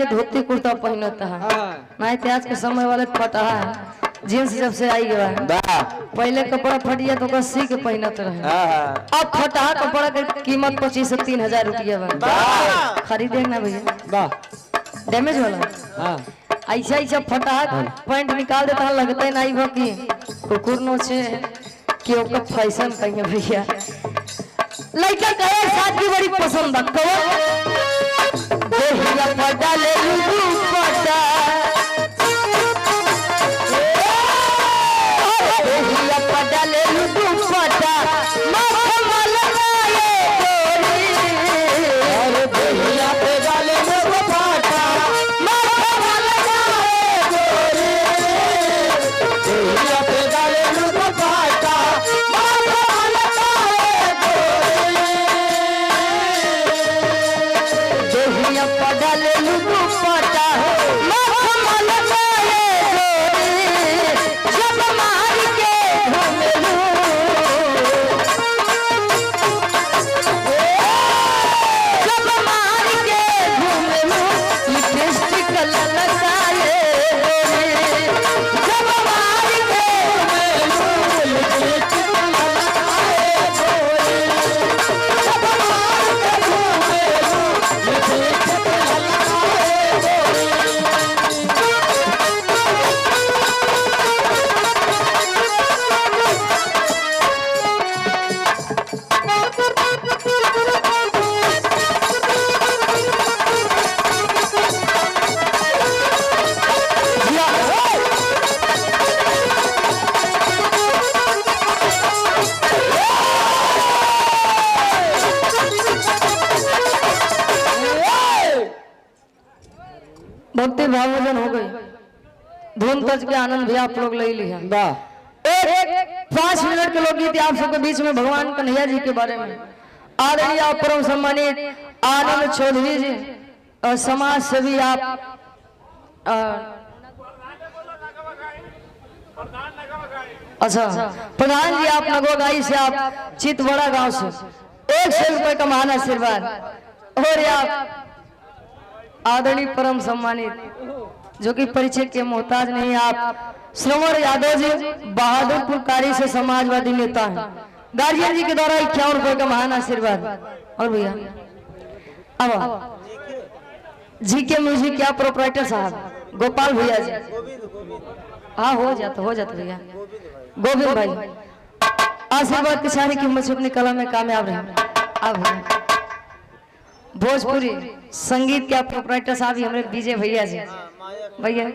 धोती कुर्ता पहनता है नहीं तो आज के समय वाले फटा है जींस जब से आई गया पहले कपड़ा फटिया तो सी के पहनत रहे अब फटा कपड़ा की कीमत 25 से 3000 रुपया खरीदे ना भैया डैमेज वाला ऐसा ऐसा फटा पैंट निकाल देता है लगता है नहीं कि कुकुर नोचे कि ओकर फैशन कहिए भैया लड़का कहे साथ की बड़ी पसंद देहिया पटा ले लूं पटा देहिया पटा ले लूं पटा माथा लगाए गोरी अरे देहिया पटा ले लूं पटा माथा लगाए गोरी देहिया पटा ले लूं पटा माथा लगाए गोरी देहिया पटा ले लूं पटा माथा लगाए गोरी जब मार के घूमलू जब मार के घूमलू लिपस्टिक लगाए गोरी जब मार के घूमलू लिपस्टिक लगाए गोरी जब मार के घूमलू लिपस्टिक लगाए भक्ति भावजन हो गई धुन तज के आनंद भी आप लोग ले लिया एक 5 मिनट के लोग गीत आप सबके बीच में भगवान कन्हैया जी के बारे में आदरणीय आप परम सम्मानित आनंद चौधरी जी और समाज सेवी आप अच्छा प्रधान जी आप नगोगाई से आप चितवड़ा गांव से 100 रुपए का महान आशीर्वाद और आप आदरणीय परम सम्मानित जो कि परिचय के मोहताज नहीं आप श्रवण यादव जी बहादुरपुर कारी से समाजवादी नेता हैं गार्जियन जी के द्वारा 51 रुपए का महान आशीर्वाद और भैया अब जी के म्यूजिक क्या प्रोपराइटर साहब गोपाल भैया जी हाँ हो जाता भैया गोविंद भाई आशीर्वाद के सारे कीमत से अपनी कला में कामयाब रहे अब भोजपुरी संगीत के प्रोपराइटर साहब हमारे विजय भैया जी भैया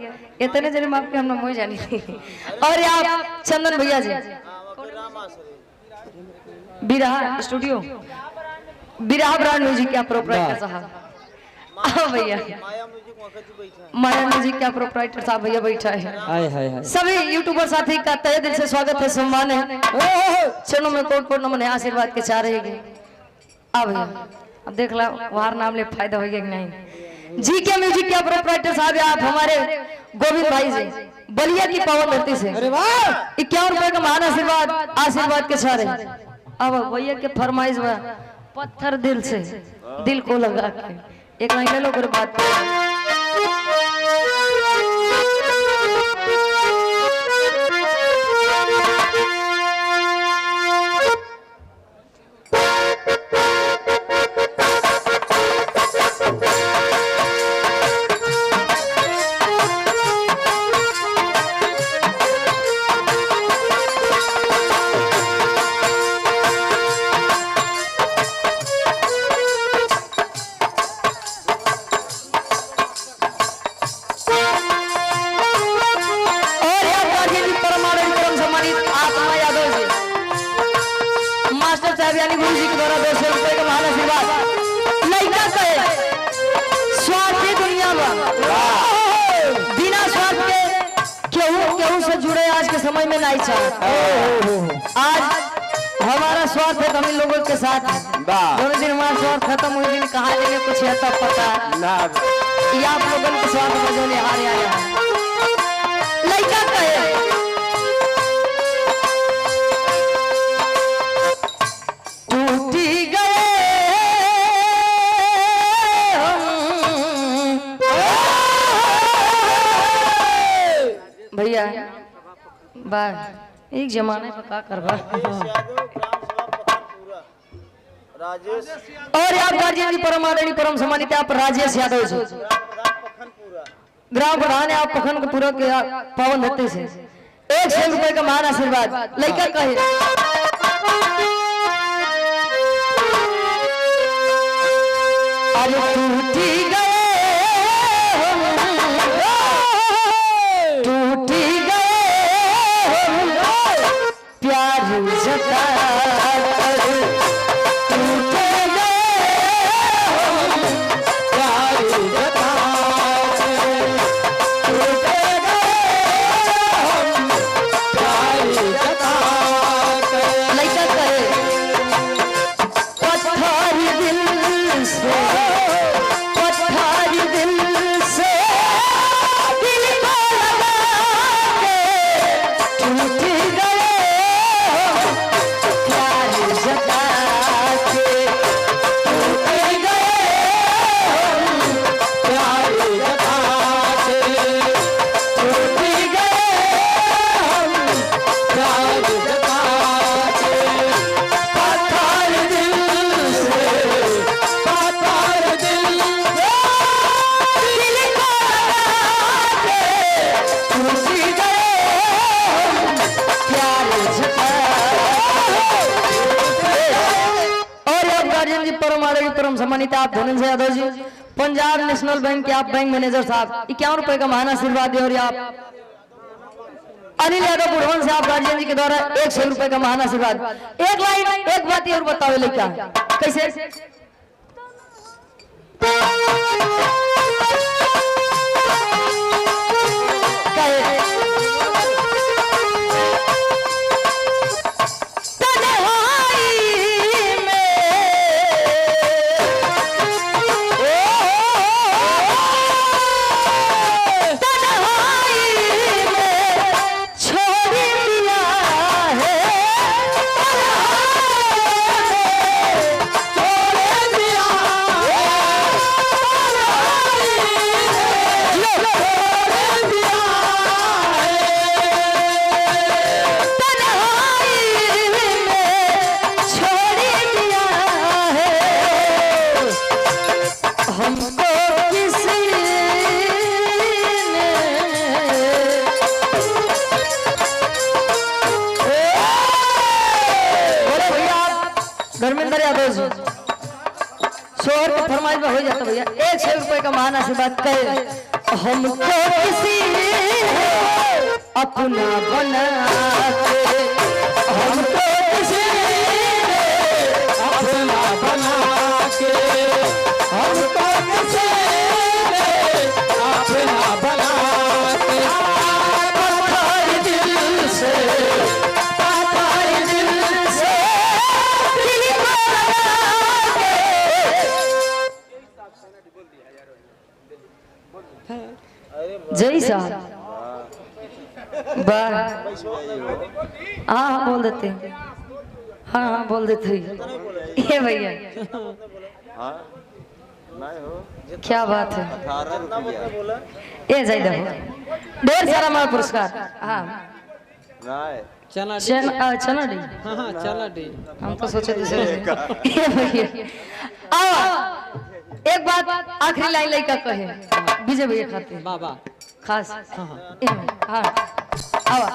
इतने जने में आपके हमने मोह जानी थी और आप चंदन भैया जी बिरहा स्टूडियो बिरहा ब्रांड म्यूजिक के प्रोपराइटर साहब भैया माया म्यूजिक का प्रोपराइटर साहब भैया बैठा है सभी यूट्यूबर साथी का तहे दिल से स्वागत है सम्मान है चरणों में कोट कोट नमन आशीर्वाद के चाह रहेगी अब देख ला वहां नाम ले फायदा होगा कि नहीं जी के म्यूजिक के प्रोपराइटर साहब आप हमारे गोविंद भाई से बलिया की पावन धरती से 51 रुपए का महान आशीर्वाद के सारे अब भैया के फरमाइश में पत्थर दिल से दिल को लगा के एक लाइन लो कर बात जुड़े आज के समय में नहीं चाह आज हमारा स्वार्थ है हम इन लोगों के साथ दोनों दिन हमारा स्वार्थ खत्म हुए दिन कहाँ लेंगे कुछ है तब पता ये आप लोगों के स्वार्थ में जो हारे आया लड़का कहे टूटी गए भैया बाय एक जमाने में का करवा राजेश और आप गार्जियन जी परम आदरणीय परम सम्मानित आप राजेश यादव जी ग्राम प्रधान है आप पखन को पूरा के पावन धरती से 100 रुपए का महान आशीर्वाद लड़का कहे अरे टूटी गए प्यार जता सम्मानित आप धनंजय यादव जी पंजाब नेशनल बैंक के आप बैंक मैनेजर साहब 51 रुपए का महान आशीर्वाद दे और आप अनिल यादव बुढ़वन से आप गार्जियन जी के द्वारा 100 रुपए का महान आशीर्वाद एक लाइन एक बात और बताओ लेके कैसे धर्मेंद्र यादव जी शोहर के फरमाइश में हो जाता भैया 100 रुपए का महान आशीर्वाद कहे हमको किसी अपना बना के हमको किसी अपना बना के हमको किसी अपना बना के पत्थर दिल से जय साहब हाँ बोल देते हाँ बोल देते ये भैया क्या बात है ये जाइए ढेर सारा हमारा पुरस्कार हाँ चना डी हाँ चना डी हम तो सोचे दूसरे ये भैया एक बात आखिरी लाइन लड़का कहे विजय भैया खाते बाबा खास हाँ हाँ आवा